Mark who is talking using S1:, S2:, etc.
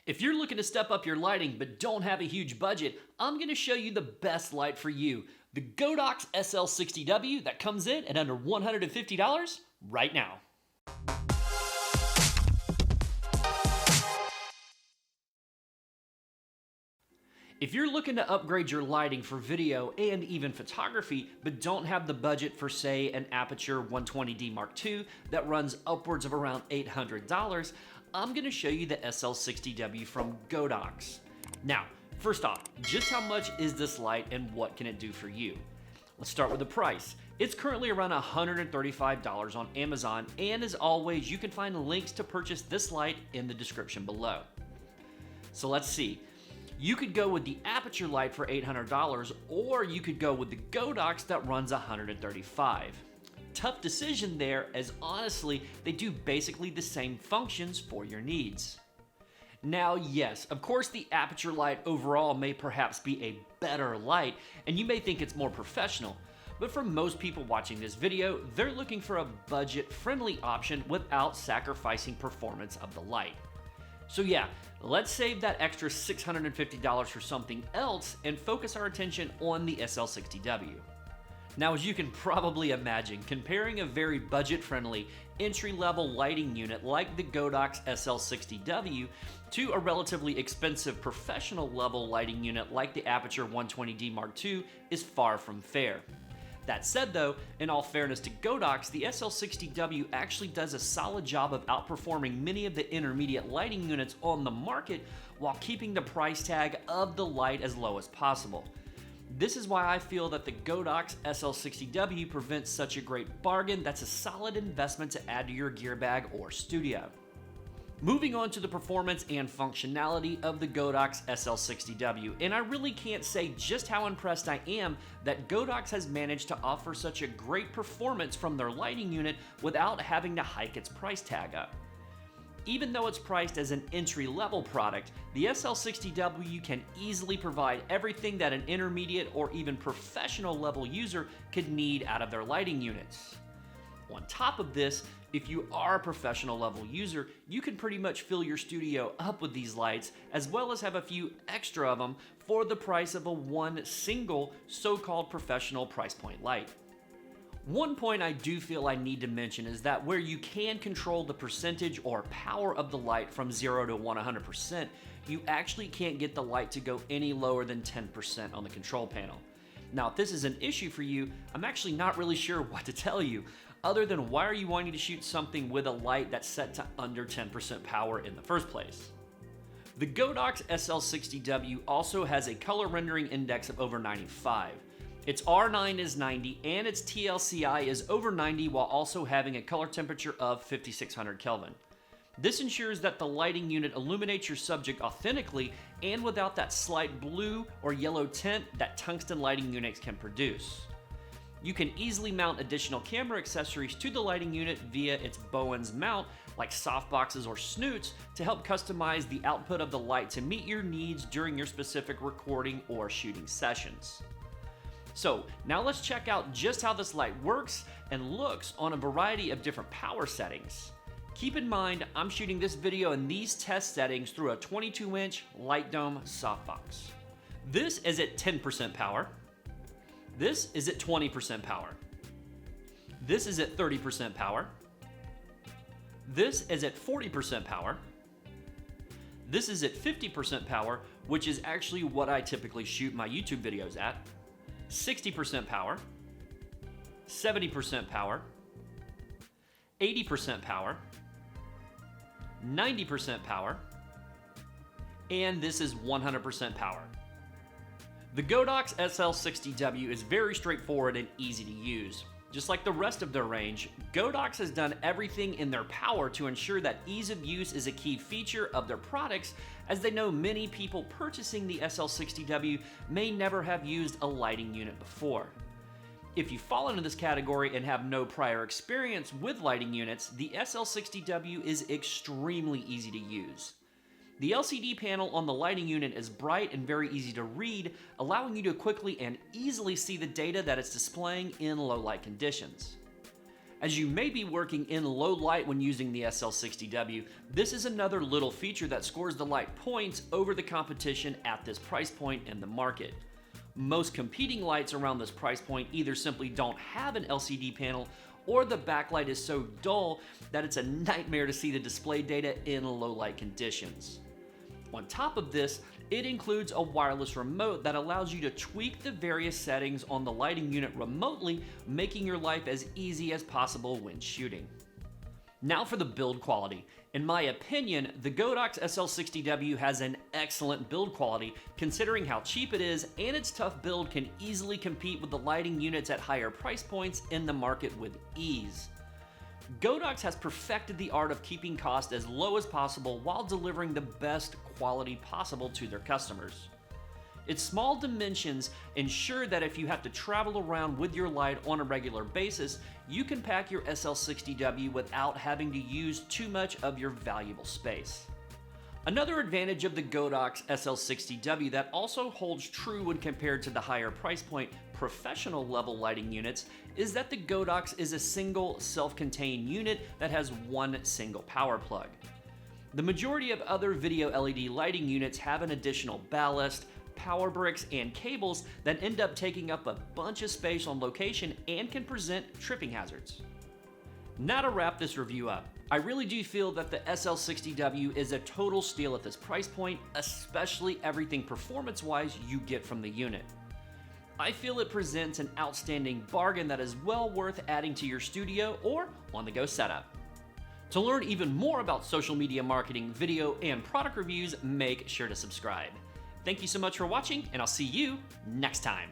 S1: If you're looking to step up your lighting but don't have a huge budget, I'm going to show you the best light for you. The Godox SL-60W that comes in at under $150 right now. If you're looking to upgrade your lighting for video and even photography, but don't have the budget for, say, an Aperture 120D Mark II that runs upwards of around $800, I'm going to show you the SL-60W from Godox. Now, first off, just how much is this light and what can it do for you? Let's start with the price. It's currently around $135 on Amazon, and as always, you can find links to purchase this light in the description below. So let's see. You could go with the Aperture light for $800, or you could go with the Godox that runs $135. Tough decision there, as honestly, they do basically the same functions for your needs. Now, yes, of course the Aperture light overall may perhaps be a better light, and you may think it's more professional, but for most people watching this video, they're looking for a budget-friendly option without sacrificing performance of the light. So yeah, let's save that extra $650 for something else and focus our attention on the SL-60W. Now, as you can probably imagine, comparing a very budget-friendly, entry-level lighting unit like the Godox SL-60W to a relatively expensive professional-level lighting unit like the Aperture 120D Mark II is far from fair. That said though, in all fairness to Godox, the SL-60W actually does a solid job of outperforming many of the intermediate lighting units on the market while keeping the price tag of the light as low as possible. This is why I feel that the Godox SL-60W presents such a great bargain that's a solid investment to add to your gear bag or studio. Moving on to the performance and functionality of the Godox SL-60W, and I really can't say just how impressed I am that Godox has managed to offer such a great performance from their lighting unit without having to hike its price tag up. Even though it's priced as an entry-level product, the SL-60W can easily provide everything that an intermediate or even professional level user could need out of their lighting units. On top of this, if you are a professional level user, you can pretty much fill your studio up with these lights, as well as have a few extra of them for the price of one single so-called professional price point light. One point I do feel I need to mention is that where you can control the percentage or power of the light from 0 to 100%, you actually can't get the light to go any lower than 10% on the control panel. Now, if this is an issue for you, I'm actually not really sure what to tell you, other than why are you wanting to shoot something with a light that's set to under 10% power in the first place? The Godox SL-60W also has a color rendering index of over 95. Its R9 is 90 and its TLCI is over 90 while also having a color temperature of 5600 Kelvin. This ensures that the lighting unit illuminates your subject authentically and without that slight blue or yellow tint that tungsten lighting units can produce. You can easily mount additional camera accessories to the lighting unit via its Bowens mount, like softboxes or snoots, to help customize the output of the light to meet your needs during your specific recording or shooting sessions. So now let's check out just how this light works and looks on a variety of different power settings. Keep in mind, I'm shooting this video in these test settings through a 22-inch light dome softbox. This is at 10% power. This is at 20% power. This is at 30% power. This is at 40% power. This is at 50% power, which is actually what I typically shoot my YouTube videos at. 60% power. 70% power. 80% power. 90% power. And this is 100% power. The Godox SL-60W is very straightforward and easy to use. Just like the rest of their range, Godox has done everything in their power to ensure that ease of use is a key feature of their products, as they know many people purchasing the SL-60W may never have used a lighting unit before. If you fall into this category and have no prior experience with lighting units, the SL-60W is extremely easy to use. The LCD panel on the lighting unit is bright and very easy to read, allowing you to quickly and easily see the data that it's displaying in low light conditions. As you may be working in low light when using the SL60W, this is another little feature that scores the light points over the competition at this price point in the market. Most competing lights around this price point either simply don't have an LCD panel, or the backlight is so dull that it's a nightmare to see the display data in low light conditions. On top of this, it includes a wireless remote that allows you to tweak the various settings on the lighting unit remotely, making your life as easy as possible when shooting. Now for the build quality. In my opinion, the Godox SL-60W has an excellent build quality considering how cheap it is, and its tough build can easily compete with the lighting units at higher price points in the market with ease. Godox has perfected the art of keeping costs as low as possible while delivering the best quality possible to their customers. Its small dimensions ensure that if you have to travel around with your light on a regular basis, you can pack your SL60W without having to use too much of your valuable space. Another advantage of the Godox SL60W that also holds true when compared to the higher price point professional level lighting units is that the Godox is a single self-contained unit that has one single power plug. The majority of other video LED lighting units have an additional ballast, power bricks, and cables that end up taking up a bunch of space on location and can present tripping hazards. Now to wrap this review up, I really do feel that the SL60W is a total steal at this price point, especially everything performance-wise you get from the unit. I feel it presents an outstanding bargain that is well worth adding to your studio or on-the-go setup. To learn even more about social media marketing, video, and product reviews, make sure to subscribe. Thank you so much for watching, and I'll see you next time.